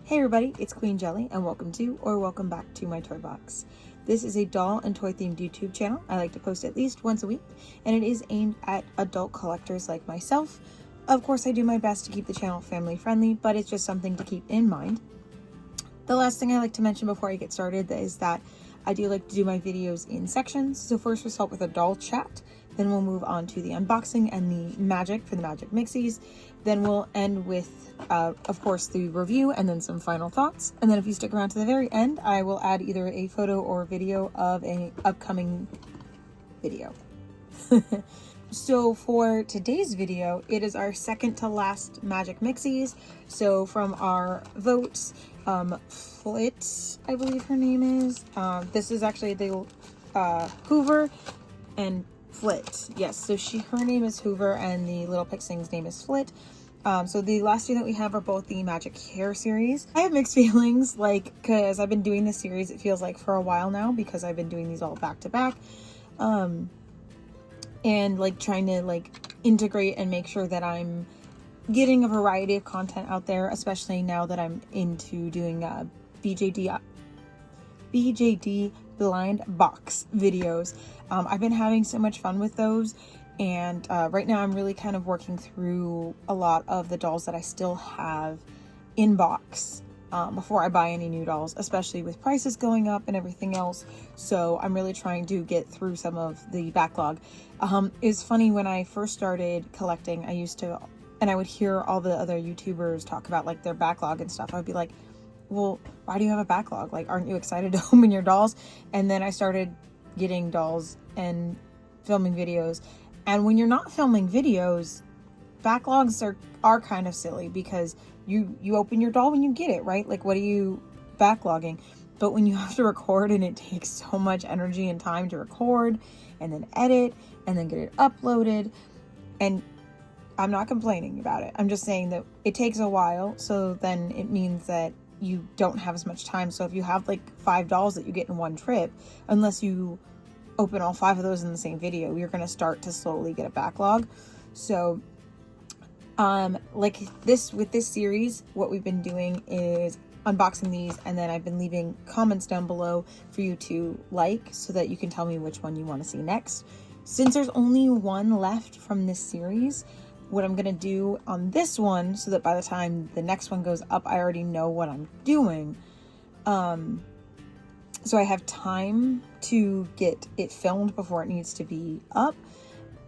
Hey everybody, it's Queen Jelly and welcome to or welcome back to my toy box. This is a doll and toy themed YouTube channel. I like to post at least once a week and it is aimed at adult collectors like myself. Of course, I do my best to keep the channel family friendly, but it's just something to keep in mind. The last thing I like to mention before I get started is that I do like to do my videos in sections. So first we'll start with a doll chat, then we'll move on to the unboxing and the magic for the Magic Mixies. Then we'll end with, of course, the review and then some final thoughts. And then if you stick around to the very end, I will add either a photo or video of an upcoming video. So for today's video, it is our second to last Magic Mixies. So from our votes, Flyt, I believe her name is. This is actually the Hoover and Flyt. Yes, so her name is Hoover and the little pixling's name is Flyt. So the last two that we have are both the Magic Hair series. I have mixed feelings, because I've been doing this series, it feels like for a while now, because I've been doing these all back to back. And trying to integrate and make sure that I'm getting a variety of content out there, especially now that I'm into doing BJD blind box videos. I've been having so much fun with those, and right now I'm really kind of working through a lot of the dolls that I still have in box before I buy any new dolls, especially with prices going up and everything else. So I'm really trying to get through some of the backlog. It's funny, when I first started collecting, I would hear all the other YouTubers talk about their backlog and stuff. I'd be like, well, why do you have a backlog? Aren't you excited to open your dolls? And then I started getting dolls and filming videos. And when you're not filming videos, backlogs are kind of silly, because you open your doll when you get it, right? What are you backlogging? But when you have to record and it takes so much energy and time to record and then edit and then get it uploaded, and I'm not complaining about it. I'm just saying that it takes a while. So then it means that you don't have as much time. So if you have 5 dolls that you get in one trip, unless you open all 5 of those in the same video, you're going to start to slowly get a backlog. So with this series, what we've been doing is unboxing these, and then I've been leaving comments down below for you to so that you can tell me which one you want to see next. Since there's only one left from this series, what I'm gonna do on this one, so that by the time the next one goes up, I already know what I'm doing, so I have time to get it filmed before it needs to be up.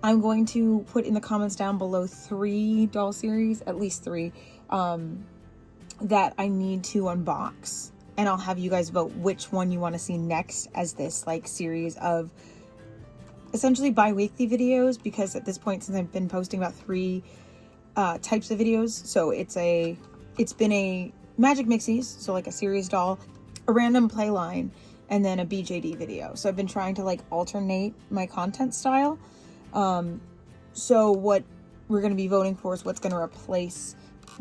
I'm going to put in the comments down below 3 doll series, at least 3, that I need to unbox, and I'll have you guys vote which one you want to see next as this series of essentially bi-weekly videos, because at this point, since I've been posting about 3 types of videos, so it's been a Magic Mixies, so a series doll, a random play line, and then a BJD video. So I've been trying to alternate my content style. So what we're going to be voting for is what's going to replace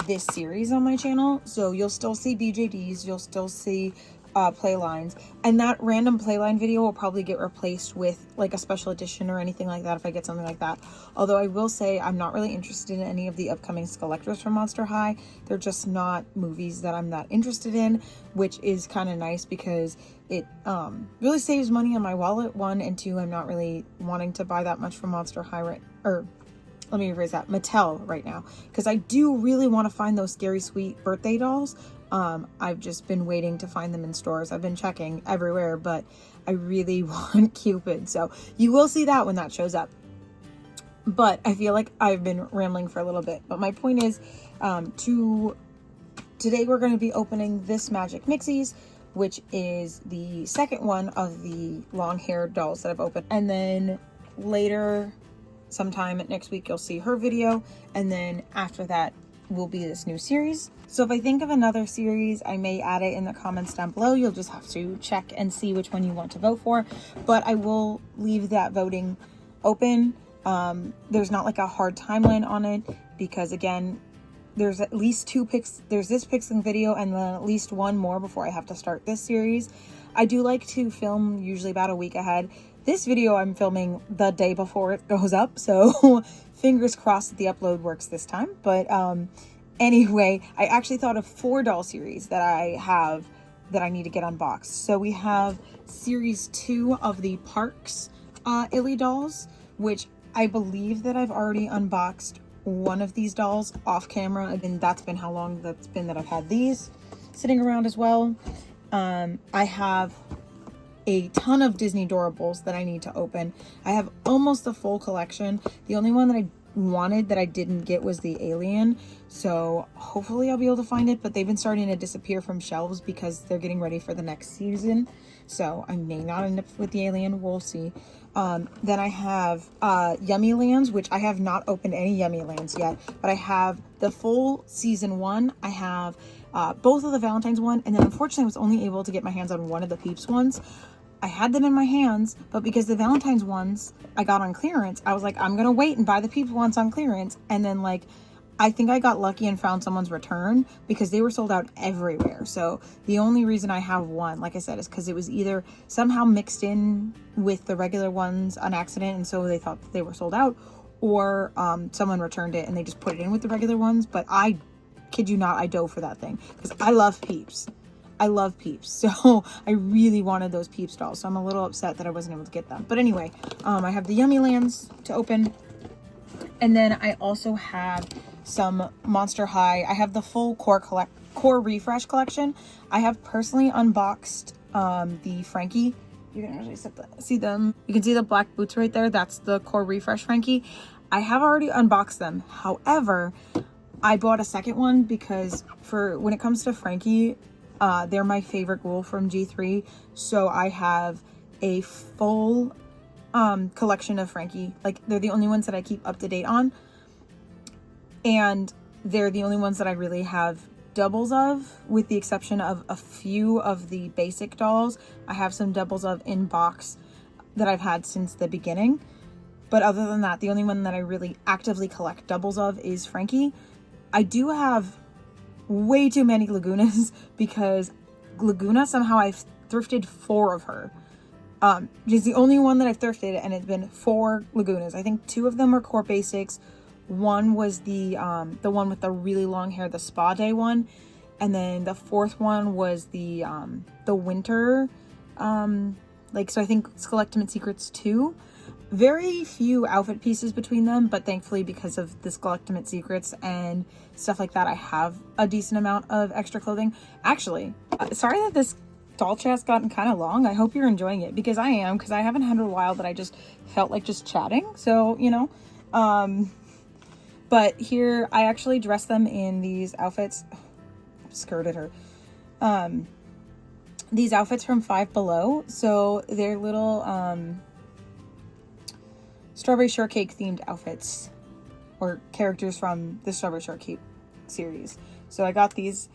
this series on my channel. So you'll still see BJDs, you'll still see play lines, and that random playline video will probably get replaced with a special edition or anything like that if I get something like that. Although I will say I'm not really interested in any of the upcoming collectors from Monster High. They're just not movies that I'm that interested in, which is kind of nice, because it really saves money on my wallet, 1, and 2, I'm not really wanting to buy that much from Monster High let me rephrase that, Mattel right now, because I do really want to find those Scary Sweet birthday dolls. I've just been waiting to find them in stores. I've been checking everywhere, but I really want Cupid. So you will see that when that shows up. But I feel like I've been rambling for a little bit. But my point is, today we're going to be opening this Magic Mixies, which is the second one of the long-haired dolls that I've opened. And then later, sometime next week, you'll see her video. And then after that will be this new series. So if I think of another series, I may add it in the comments down below. You'll just have to check and see which one you want to vote for. But I will leave that voting open. There's not a hard timeline on it, because again, there's at least 2 there's this pixeling video and then at least 1 more before I have to start this series. I do like to film usually about a week ahead. This video I'm filming the day before it goes up, so fingers crossed that the upload works this time. But Anyway, I actually thought of 4 doll series that I have that I need to get unboxed. So we have series 2 of the Parks Illy dolls, which I believe that I've already unboxed one of these dolls off camera, and that's been how long that's been that I've had these sitting around as well. I have a ton of Disney Doorables that I need to open. I have almost the full collection. The only one that I wanted that I didn't get was the Alien, so hopefully I'll be able to find it, but they've been starting to disappear from shelves because they're getting ready for the next season, so I may not end up with the Alien. We'll see. Then I have Yummy Lands, which I have not opened any Yummy Lands yet, but I have the full season 1. I have both of the Valentine's one, and then unfortunately I was only able to get my hands on one of the Peeps ones. I had them in my hands, but because the Valentine's ones I got on clearance, I was like, I'm gonna wait and buy the Peeps ones on clearance. And then like, I think I got lucky and found someone's return because they were sold out everywhere. So the only reason I have one, like I said, is because it was either somehow mixed in with the regular ones on accident, and so they thought that they were sold out, or someone returned it and they just put it in with the regular ones. But I kid you not, I dove for that thing because I love Peeps. I love Peeps, so I really wanted those Peeps dolls, so I'm a little upset that I wasn't able to get them. But anyway, I have the Yummy Lands to open, and then I also have some Monster High. I have the full core refresh collection. I have personally unboxed the Frankie. You can actually see them. You can see the black boots right there. That's the core refresh Frankie. I have already unboxed them. However, I bought a second one because for when it comes to Frankie, they're my favorite ghoul from G3, so I have a full collection of Frankie. Like, they're the only ones that I keep up to date on, and they're the only ones that I really have doubles of, with the exception of a few of the basic dolls. I have some doubles of in box that I've had since the beginning, but other than that, the only one that I really actively collect doubles of is Frankie. I do have way too many Lagoonas because Lagoona, somehow I've thrifted 4 of her. She's the only one that I've thrifted, and it's been 4 Lagoonas. I think 2 of them are core basics. One was the one with the really long hair, the spa day one, and then the 4th one was the winter, so I think Skeletimate Secrets 2. Very few outfit pieces between them, but thankfully because of the Skeletimate Secrets and stuff like that, I have a decent amount of extra clothing. Actually, sorry that this doll chat's gotten kind of long. I hope you're enjoying it, because I am, because I haven't had a while that I just felt like just chatting, so you know. But here I actually dressed them in these outfits. Skirted her. These outfits from Five Below, so they're little strawberry shortcake themed outfits, or characters from the strawberry shortcake series. So I got these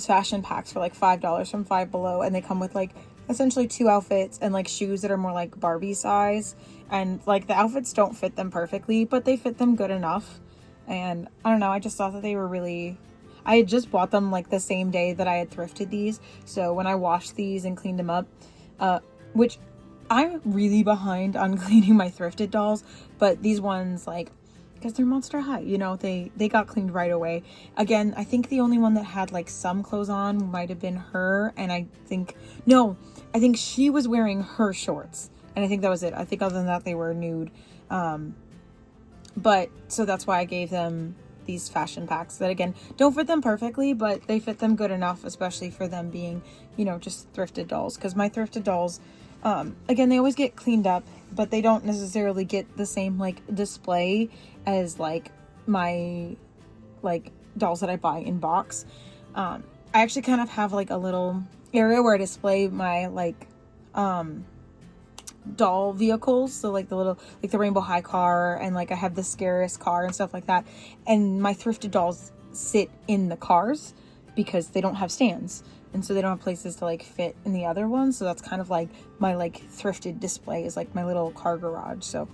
fashion packs for like $5 from Five Below, and they come with like essentially 2 outfits and like shoes that are more like Barbie size, and like the outfits don't fit them perfectly, but they fit them good enough. And I don't know, I just thought that they were really, I had just bought them like the same day that I had thrifted these, so when I washed these and cleaned them up, which I'm really behind on cleaning my thrifted dolls, but these ones, like, because they're Monster High, you know, they got cleaned right away. Again, I think the only one that had like some clothes on might have been her, and I think she was wearing her shorts, and I think that was it. I think other than that, they were nude. But so that's why I gave them these fashion packs that, again, don't fit them perfectly, but they fit them good enough, especially for them being, you know, just thrifted dolls. Because my thrifted dolls, again, they always get cleaned up, but they don't necessarily get the same like display as like my like dolls that I buy in box. I actually kind of have like a little area where I display my like doll vehicles, so like the little, like the Rainbow High car, and like I have the Scarus car and stuff like that, and my thrifted dolls sit in the cars because they don't have stands, and so they don't have places to like fit in the other ones. So that's kind of like my like thrifted display, is like my little car garage. So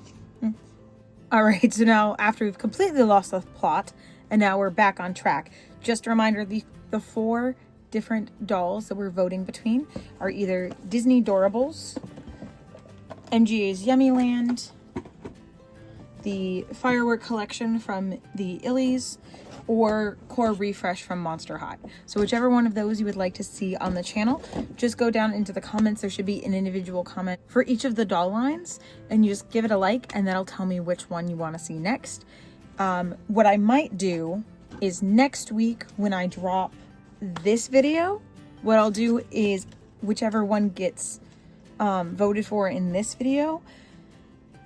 all right, so now after we've completely lost the plot and now we're back on track, just a reminder, the 4 different dolls that we're voting between are either Disney Doorables, MGA's Yummy Land, the Firework Collection from the Illies, or Core Refresh from Monster High. So whichever one of those you would like to see on the channel, just go down into the comments. There should be an individual comment for each of the doll lines, and you just give it a like, and that'll tell me which one you want to see next. What I might do is next week when I drop this video, what I'll do is whichever one gets voted for in this video,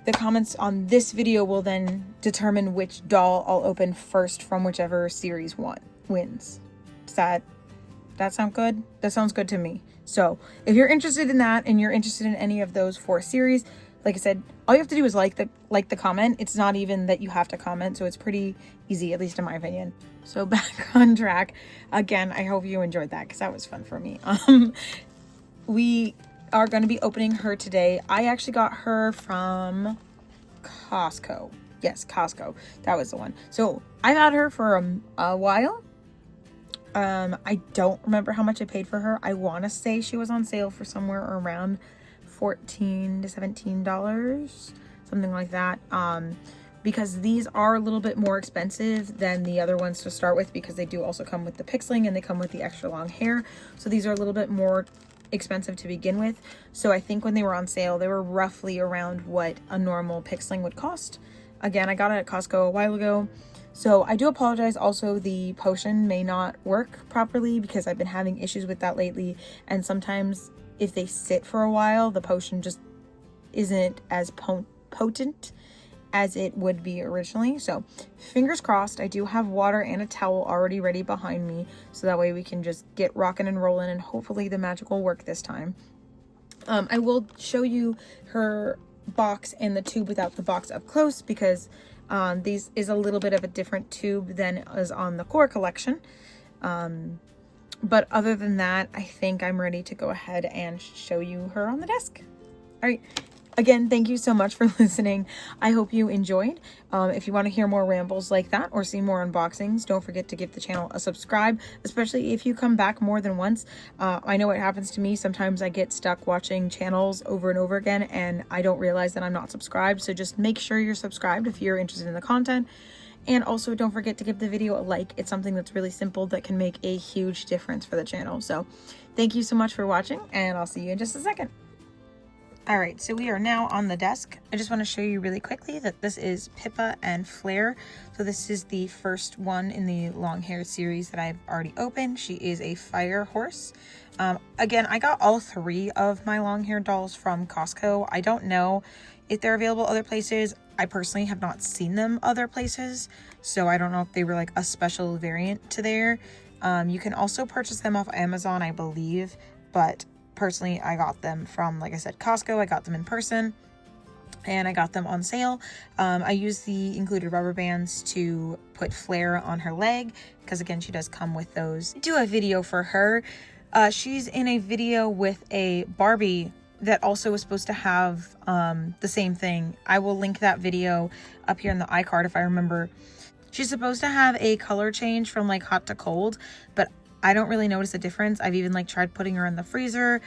the comments on this video will then determine which doll I'll open first from whichever series wins. Does that sound good? That sounds good to me. So if you're interested in that and you're interested in any of those 4 series, like I said, all you have to do is like the comment. It's not even that you have to comment, so it's pretty easy, at least in my opinion. So back on track. Again, I hope you enjoyed that because that was fun for me. We are going to be opening her today. I actually got her from Costco. Yes, Costco. That was the one. So I've had her for a while. I don't remember how much I paid for her. I want to say she was on sale for somewhere around $14 to $17, something like that. Because these are a little bit more expensive than the other ones to start with, because they do also come with the pixeling and they come with the extra long hair. So these are a little bit more expensive to begin with. So I think when they were on sale, they were roughly around what a normal pixeling would cost. Again, I got it at Costco a while ago. So I do apologize. Also, the potion may not work properly because I've been having issues with that lately. And sometimes if they sit for a while, the potion just isn't as potent as it would be originally. So fingers crossed. I do have water and a towel already ready behind me, so that way we can just get rocking and rolling, and hopefully the magic will work this time. I will show you her box and the tube without the box up close, because these is a little bit of a different tube than is on the core collection. But other than that, I think I'm ready to go ahead and show you her on the desk. All right. Again, thank you so much for listening. I hope you enjoyed. If you want to hear more rambles like that or see more unboxings, don't forget to give the channel a subscribe, especially if you come back more than once. I know it happens to me. Sometimes I get stuck watching channels over and over again, and I don't realize that I'm not subscribed. So just make sure you're subscribed if you're interested in the content. And also don't forget to give the video a like. It's something that's really simple that can make a huge difference for the channel. So thank you so much for watching, and I'll see you in just a second. All right, so we are now on the desk. I just want to show you really quickly that this is Pipa and Flare. So this is the first one in the long hair series that I've already opened. She is a fire horse. Again, I got all 3 of my long hair dolls from Costco. I don't know if they're available other places. I personally have not seen them other places, so I don't know if they were like a special variant to there. You can also purchase them off Amazon, I believe, but personally, I got them from, like I said, Costco. I got them in person, and I got them on sale. I used the included rubber bands to put Flare on her leg, because again, she does come with those. Do a video for her. She's in a video with a Barbie that also was supposed to have the same thing. I will link that video up here in the iCard if I remember. She's supposed to have a color change from like hot to cold, but I don't really notice a difference. I've even like tried putting her in the freezer,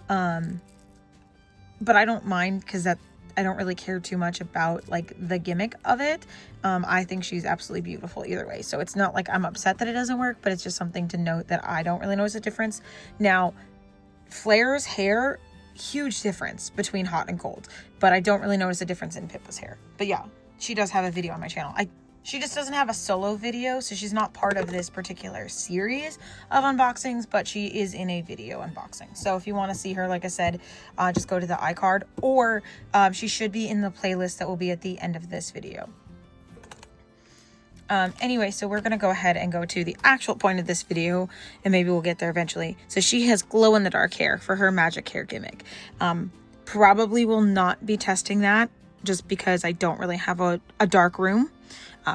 but I don't mind, because I don't really care too much about like the gimmick of it. I think she's absolutely beautiful either way, so it's not like I'm upset that it doesn't work, but it's just something to note that I don't really notice a difference. Now, Flare's hair, huge difference between hot and cold, but I don't really notice a difference in Pippa's hair. But yeah, she does have a video on my channel. She just doesn't have a solo video, so she's not part of this particular series of unboxings, but she is in a video unboxing. So if you want to see her, like I said, just go to the iCard, or she should be in the playlist that will be at the end of this video. Anyway, so we're going to go ahead and go to the actual point of this video, and maybe we'll get there eventually. So she has glow-in-the-dark hair for her magic hair gimmick. Probably will not be testing that, just because I don't really have a dark room.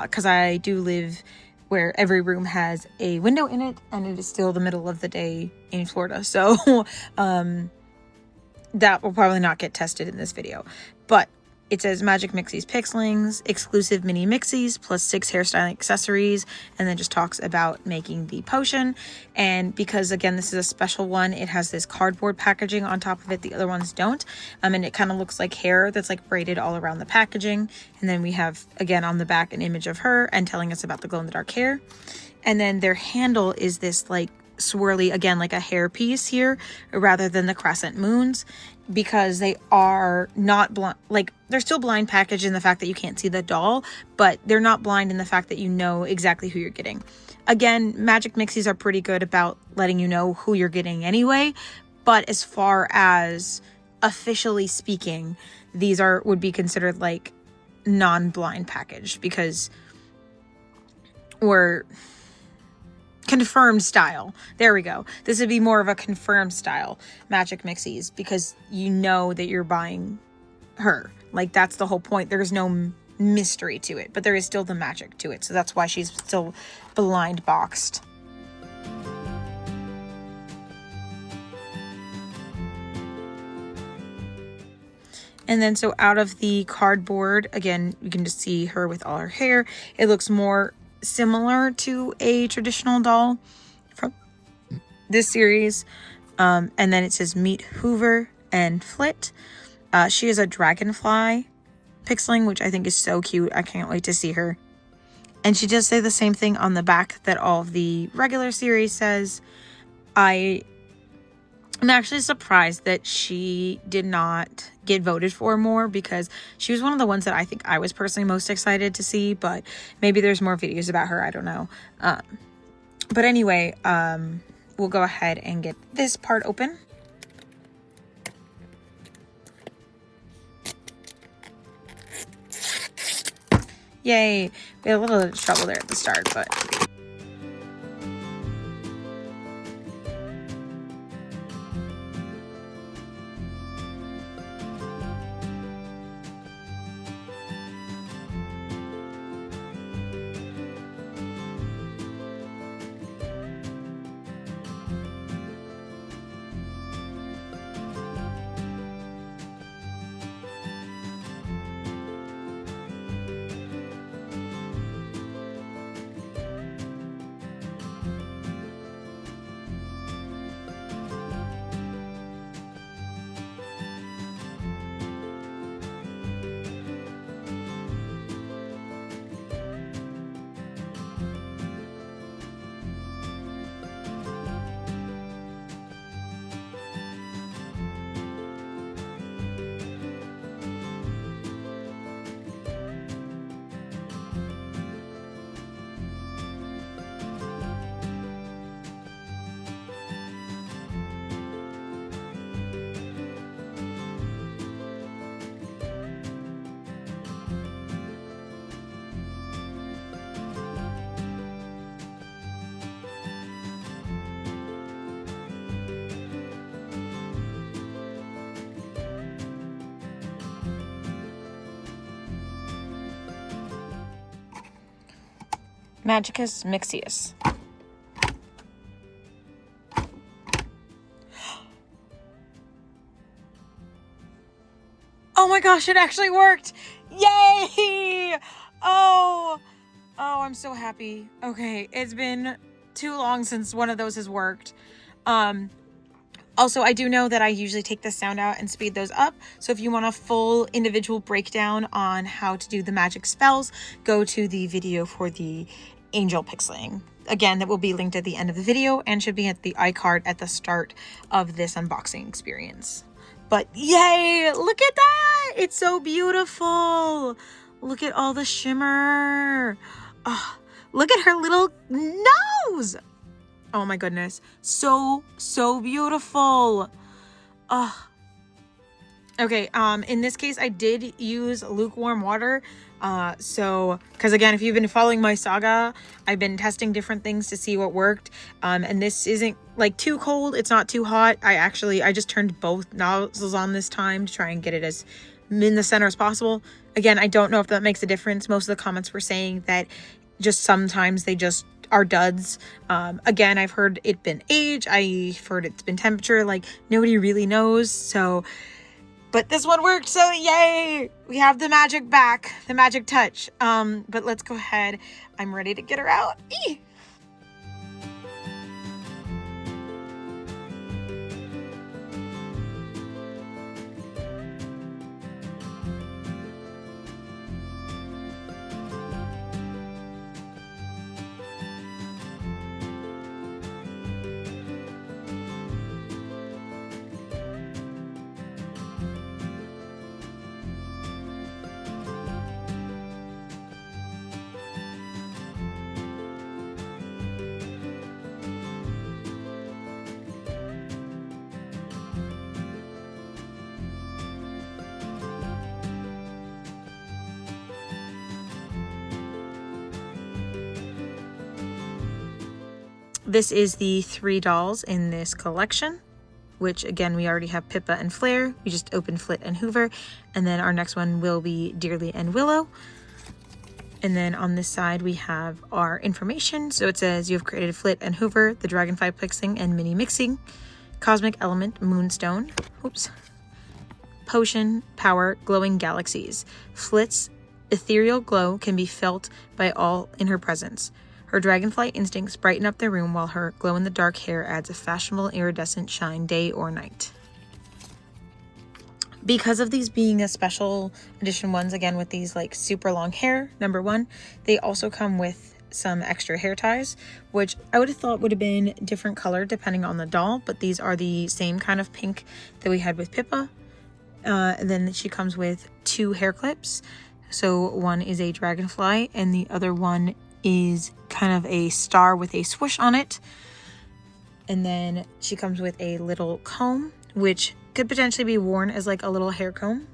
Because I do live where every room has a window in it, and it is still the middle of the day in Florida. So that will probably not get tested in this video. But it says Magic Mixies Pixlings, exclusive mini Mixies, plus 6 hairstyling accessories, and then just talks about making the potion. And because, again, this is a special one, it has this cardboard packaging on top of it. The other ones don't. And it kind of looks like hair that's like braided all around the packaging. And then we have, again, on the back, an image of her and telling us about the glow-in-the-dark hair. And then their handle is this like swirly, again, like a hair piece here, rather than the crescent moons, because they are not blind. Like, they're still blind packaged in the fact that you can't see the doll, but they're not blind in the fact that you know exactly who you're getting. Again, Magic Mixies are pretty good about letting you know who you're getting anyway, but as far as officially speaking, these would be considered like non-blind packaged, because we're confirmed style. There we go. This would be more of a confirmed style Magic Mixies, because you know that you're buying her. Like, that's the whole point. There's no mystery to it, but there is still the magic to it. So that's why she's still blind boxed. And then so out of the cardboard, again, you can just see her with all her hair. It looks more similar to a traditional doll from this series. And then it says Meet Hoover and Flyt. She is a dragonfly pixeling, which I think is so cute. I can't wait to see her. And she does say the same thing on the back that all of the regular series says. I'm actually surprised that she did not get voted for more, because she was one of the ones that I think I was personally most excited to see, but maybe there's more videos about her. I don't know. But anyway, we'll go ahead and get this part open. Yay. We had a little trouble there at the start, but Magicus Mixius. Oh my gosh, it actually worked! Yay! Oh, I'm so happy. Okay, it's been too long since one of those has worked. Also, I do know that I usually take the sound out and speed those up. So if you want a full individual breakdown on how to do the magic spells, go to the video for the Angel Pixeling. Again, that will be linked at the end of the video and should be at the iCard at the start of this unboxing experience. But yay! Look at that! It's so beautiful! Look at all the shimmer! Oh, look at her little nose! Oh my goodness. So beautiful. Okay, in this case, I did use lukewarm water. Because again, if you've been following my saga, I've been testing different things to see what worked. And this isn't like too cold. It's not too hot. I just turned both nozzles on this time to try and get it as in the center as possible. Again, I don't know if that makes a difference. Most of the comments were saying that just sometimes they just are duds. Again, I've heard it been age. I've heard it's been temperature. Like, nobody really knows. So But this one worked, so yay! We have the magic back, the magic touch. But let's go ahead. I'm ready to get her out. Eee! This is the 3 dolls in this collection, which again, we already have Pippa and Flare. We just opened Flyt and Hoover. And then our next one will be Dearly and Willow. And then on this side, we have our information. So it says you have created Flyt and Hoover, the Dragonfly Pixling and Mini Mixie, Cosmic Element, Moonstone, oops, Potion, Power, Glowing Galaxies. Flyt's ethereal glow can be felt by all in her presence. Her dragonfly instincts brighten up the room while her glow-in-the-dark hair adds a fashionable iridescent shine day or night. Because of these being a special edition ones, again with these like super long hair, number one, they also come with some extra hair ties, which I would have thought would have been different color depending on the doll, but these are the same kind of pink that we had with Pippa. And then she comes with 2 hair clips. So one is a dragonfly and the other one is kind of a star with a swoosh on it. And then she comes with a little comb, which could potentially be worn as like a little hair comb.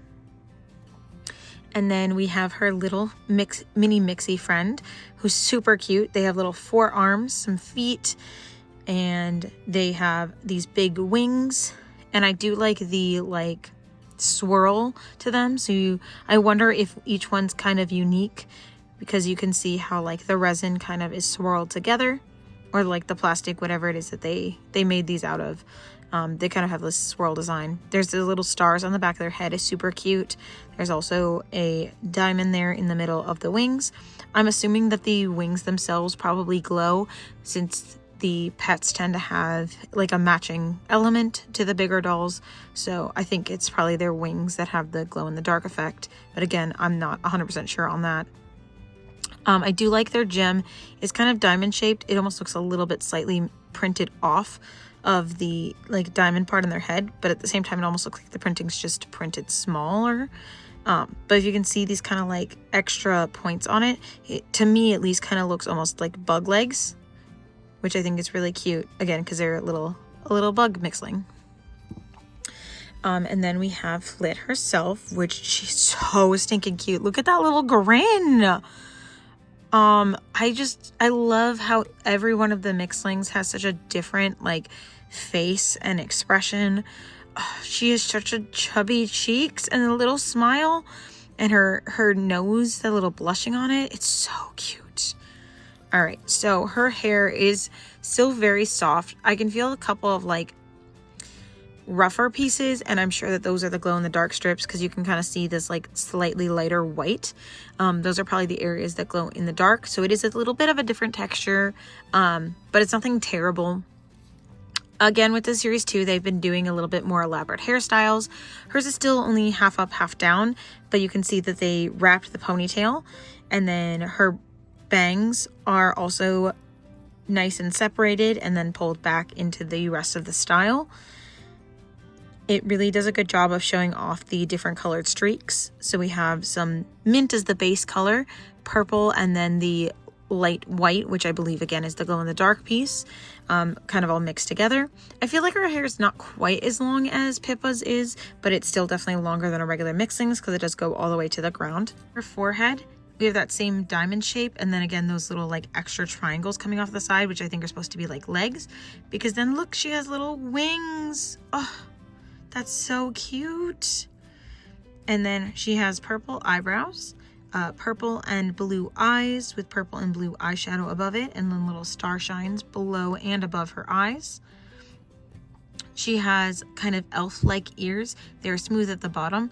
And then we have her little mini Mixie friend who's super cute. They have little forearms, some feet, and they have these big wings. And I do like the like swirl to them. So I wonder if each one's kind of unique, because you can see how like the resin kind of is swirled together, or like the plastic, whatever it is that they made these out of. They kind of have this swirl design. There's the little stars on the back of their head, is super cute. There's also a diamond there in the middle of the wings. I'm assuming that the wings themselves probably glow, since the pets tend to have like a matching element to the bigger dolls. So I think it's probably their wings that have the glow in the dark effect. But again, I'm not 100% sure on that. I do like their gem. It's kind of diamond shaped. It almost looks a little bit slightly printed off of the like diamond part in their head, but at the same time it almost looks like the printing's just printed smaller. But if you can see these kind of like extra points on it, to me at least kind of looks almost like bug legs, which I think is really cute, again because they're a little bug mixling. And then we have Flyt herself, which she's so stinking cute. Look at that little grin. I love how every one of the mixlings has such a different like face and expression. Oh, she has such a chubby cheeks and a little smile, and her nose, the little blushing on it. It's so cute. All right, so her hair is still very soft. I can feel a couple of like rougher pieces, and I'm sure that those are the glow in the dark strips, because you can kind of see this like slightly lighter white. Those are probably the areas that glow in the dark, so it is a little bit of a different texture, but it's nothing terrible. Again, with the series 2, they've been doing a little bit more elaborate hairstyles. Hers is still only half up, half down, but you can see that they wrapped the ponytail, and then her bangs are also nice and separated and then pulled back into the rest of the style. It really does a good job of showing off the different colored streaks. So we have some mint as the base color, purple, and then the light white, which I believe again is the glow in the dark piece, kind of all mixed together. I feel like her hair is not quite as long as Pippa's is, but it's still definitely longer than a regular mixling's because it does go all the way to the ground. Her forehead, we have that same diamond shape, and then again those little like extra triangles coming off the side, which I think are supposed to be like legs, because then look, she has little wings. Oh, that's so cute. And then she has purple eyebrows, purple and blue eyes with purple and blue eyeshadow above it, and then little star shines below and above her eyes. She has kind of elf-like ears. They're smooth at the bottom,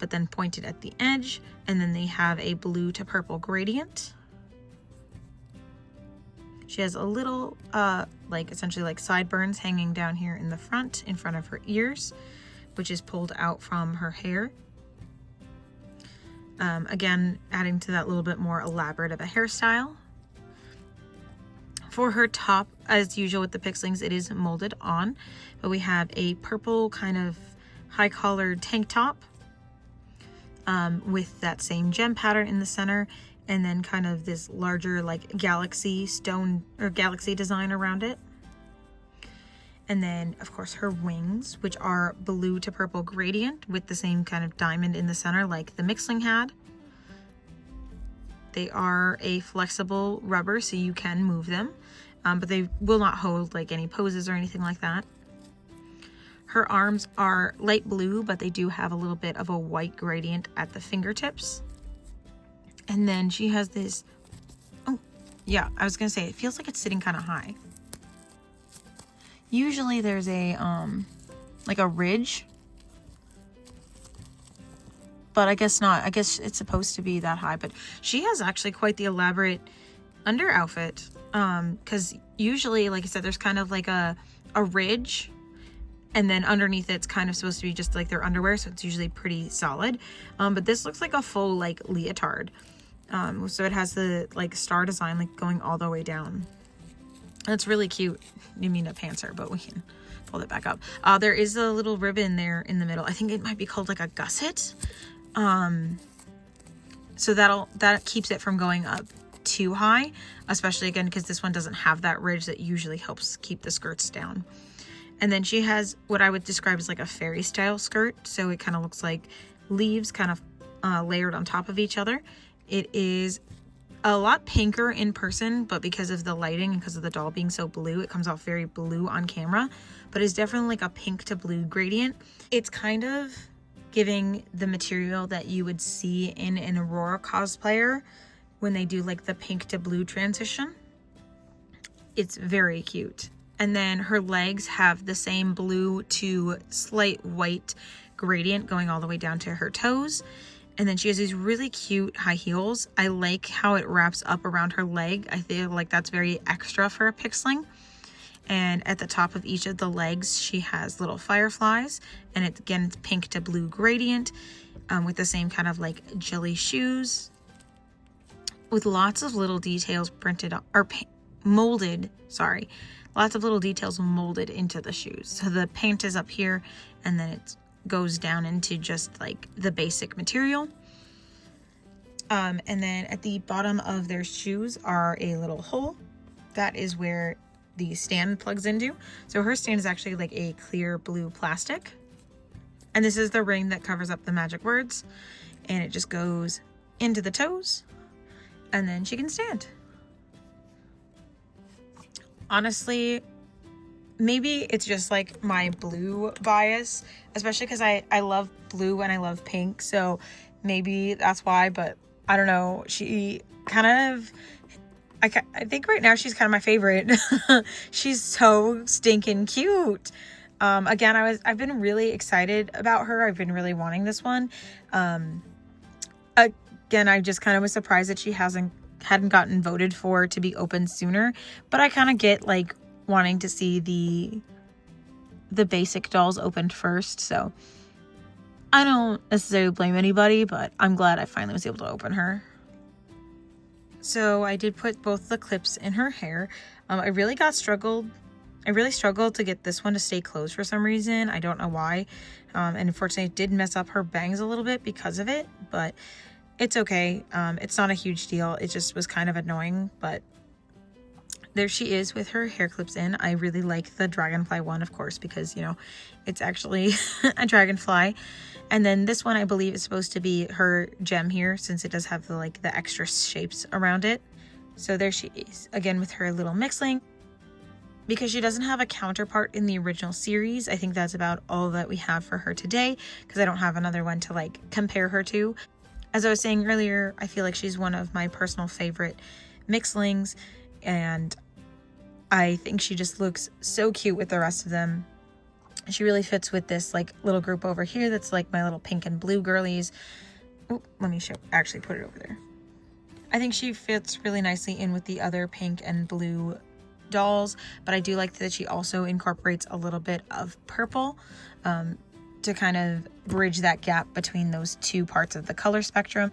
but then pointed at the edge. And then they have a blue to purple gradient. She has a little, like essentially like sideburns hanging down here in the front of her ears, which is pulled out from her hair. Again, adding to that little bit more elaborate of a hairstyle. For her top, as usual with the Pixlings, it is molded on, but we have a purple kind of high collared tank top with that same gem pattern in the center, and then kind of this larger like galaxy stone or galaxy design around it. And then of course her wings, which are blue to purple gradient with the same kind of diamond in the center like the Mixling had. They are a flexible rubber, so you can move them, but they will not hold like any poses or anything like that. Her arms are light blue, but they do have a little bit of a white gradient at the fingertips. And then she has this, oh yeah, I was gonna say, it feels like it's sitting kind of high. Usually there's a, like a ridge, but I guess not. I guess it's supposed to be that high, but she has actually quite the elaborate under outfit. Cause usually, like I said, there's kind of like a ridge, and then underneath it's kind of supposed to be just like their underwear. So it's usually pretty solid. But this looks like a full like leotard. So it has the like star design like going all the way down. That's really cute. You mean a pantser, but we can pull it back up. There is a little ribbon there in the middle. I think it might be called like a gusset. So that keeps it from going up too high, especially again because this one doesn't have that ridge that usually helps keep the skirts down. And then she has what I would describe as like a fairy style skirt. So it kind of looks like leaves kind of layered on top of each other. It is a lot pinker in person, but because of the lighting and because of the doll being so blue, it comes off very blue on camera, but it's definitely like a pink to blue gradient. It's kind of giving the material that you would see in an Aurora cosplayer when they do like the pink to blue transition. It's very cute. And then her legs have the same blue to slight white gradient going all the way down to her toes. And then she has these really cute high heels. I like how it wraps up around her leg. I feel like that's very extra for a Pixling. And at the top of each of the legs, she has little fireflies. And it's pink to blue gradient with the same kind of like jelly shoes with lots of little details printed or molded, sorry. Lots of little details molded into the shoes. So the paint is up here, and then it goes down into just like the basic material. And then at the bottom of their shoes are a little hole. That is where the stand plugs into. So her stand is actually like a clear blue plastic. And this is the ring that covers up the magic words. And it just goes into the toes. And then she can stand. Honestly, maybe it's just like my blue bias, especially because I love blue and I love pink, so maybe that's why, but I don't know. She kind of, I think right now she's kind of my favorite. She's so stinking cute. Again, I've been really excited about her. I've been really wanting this one. Again, I just kind of was surprised that she hadn't gotten voted for to be open sooner, but I kind of get like wanting to see the basic dolls opened first, so I don't necessarily blame anybody, but I'm glad I finally was able to open her. So I did put both the clips in her hair. I really struggled to get this one to stay closed for some reason. I don't know why, and unfortunately it did mess up her bangs a little bit because of it, but it's okay. It's not a huge deal. It just was kind of annoying, but there she is with her hair clips in. I really like the dragonfly one, of course, because, you know, it's actually a dragonfly. And then this one, I believe, is supposed to be her gem here, since it does have the, like, the extra shapes around it. So there she is, again, with her little Mixling. Because she doesn't have a counterpart in the original series, I think that's about all that we have for her today, because I don't have another one to, like, compare her to. As I was saying earlier, I feel like she's one of my personal favorite Mixlings, and I think she just looks so cute with the rest of them. She really fits with this like little group over here that's like my little pink and blue girlies. Oh, let me actually put it over there. I think she fits really nicely in with the other pink and blue dolls, but I do like that she also incorporates a little bit of purple to kind of bridge that gap between those two parts of the color spectrum.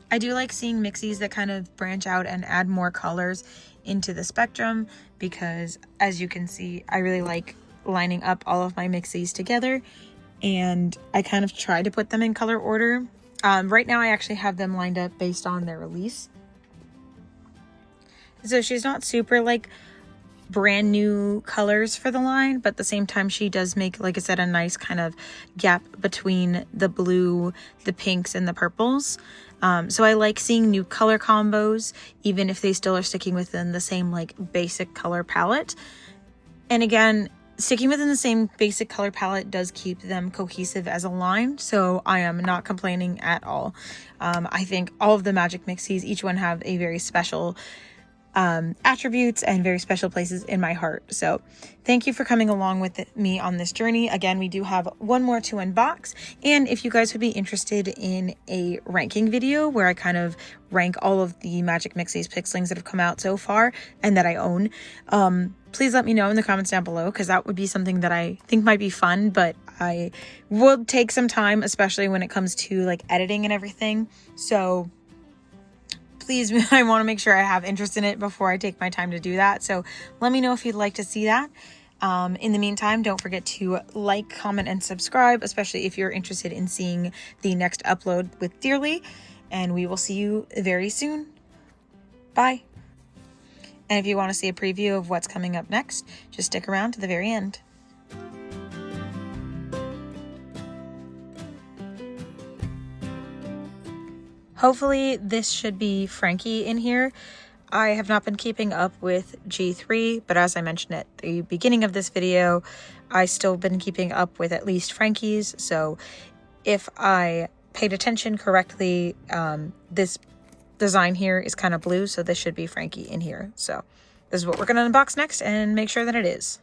I do like seeing Mixies that kind of branch out and add more colors into the spectrum, because as you can see, I really like lining up all of my Mixies together, and I kind of try to put them in color order. Right now I actually have them lined up based on their release. So she's not super like brand new colors for the line, but at the same time she does make, like I said, a nice kind of gap between the blue, the pinks, and the purples. So I like seeing new color combos, even if they still are sticking within the same like basic color palette. And again, sticking within the same basic color palette does keep them cohesive as a line, so I am not complaining at all. I think all of the Magic Mixies, each one have a very special attributes and very special places in my heart. So thank you for coming along with me on this journey. Again, we do have one more to unbox, and if you guys would be interested in a ranking video where I kind of rank all of the Magic Mixies Pixlings that have come out so far and that I own, please let me know in the comments down below, because that would be something that I think might be fun, but I will take some time, especially when it comes to like editing and everything. So please, I want to make sure I have interest in it before I take my time to do that. So let me know if you'd like to see that. In the meantime, don't forget to like, comment, and subscribe, especially if you're interested in seeing the next upload with Dearly. And we will see you very soon. Bye. And if you want to see a preview of what's coming up next, just stick around to the very end. Hopefully this should be Frankie in here. I have not been keeping up with G3, but as I mentioned at the beginning of this video, I still been keeping up with at least Frankie's. So if I paid attention correctly, this design here is kind of blue, so this should be Frankie in here. So this is what we're going to unbox next and make sure that it is.